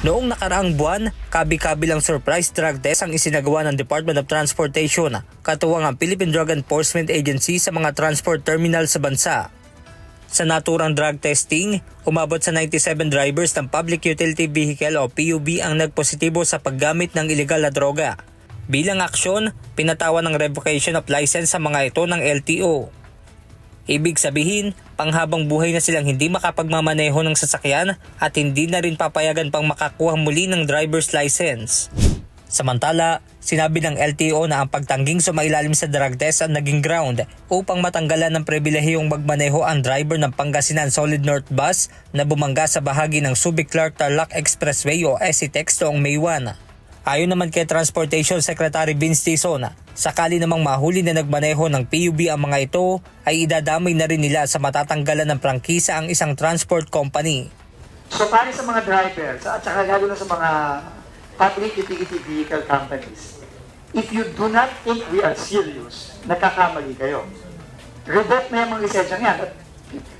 Noong nakaraang buwan, kabi-kabilang surprise drug test ang isinagawa ng Department of Transportation, katuwang ang Philippine Drug Enforcement Agency sa mga transport terminal sa bansa. Sa naturang drug testing, umabot sa 97 drivers ng Public Utility Vehicle o PUV ang nagpositibo sa paggamit ng ilegal na droga. Bilang aksyon, pinatawan ng revocation of license sa mga ito ng LTO. Ibig sabihin, panghabang buhay na silang hindi makapagmamaneho ng sasakyan at hindi na rin papayagan pang makakuha muli ng driver's license. Samantala, sinabi ng LTO na ang pagtangging sumailalim sa drug test ang naging ground upang matanggalan ng pribilehiyong magmaneho ang driver ng Pangasinan Solid North Bus na bumangga sa bahagi ng Subic-Clark-Tarlac Expressway o SCTEX noong May 1. Ayon naman kay Transportation Secretary Vince Tizon, sakali namang mahuli na nagmaneho ng PUV ang mga ito, ay idadamay na rin nila sa matatanggalan ng prangkisa ang isang transport company. So para sa mga drivers at saka lalo na sa mga public utility vehicle companies, if you do not think we are serious, nagkakamali kayo. Revoke na yung mga lisensya yan at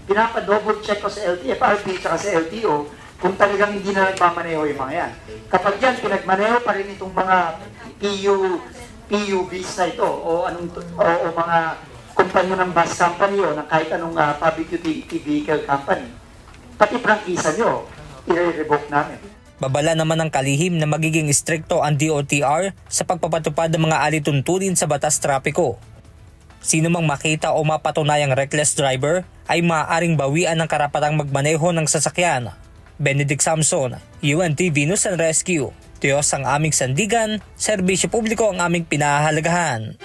pinapa-double check ko sa FRB at sa LTO kung talagang hindi na nagmamaneho yung mga yan. Kapag yan, pinagmaneho pa rin itong mga PUVs na ito o mga kumpanya ng bus company o ng kahit anong public utility vehicle company, pati prangkisa nyo, i-revoke namin. Babala naman ng kalihim na magiging istrikto ang DOTR sa pagpapatupad ng mga alituntunin sa batas trapiko. Sino mang makita o mapatunayang reckless driver ay maaaring bawian ng karapatang magmaneho ng sasakyan. Benedict Samson, UNTV News and Rescue. Diyos ang aming sandigan, serbisyo publiko ang aming pinahahalagahan.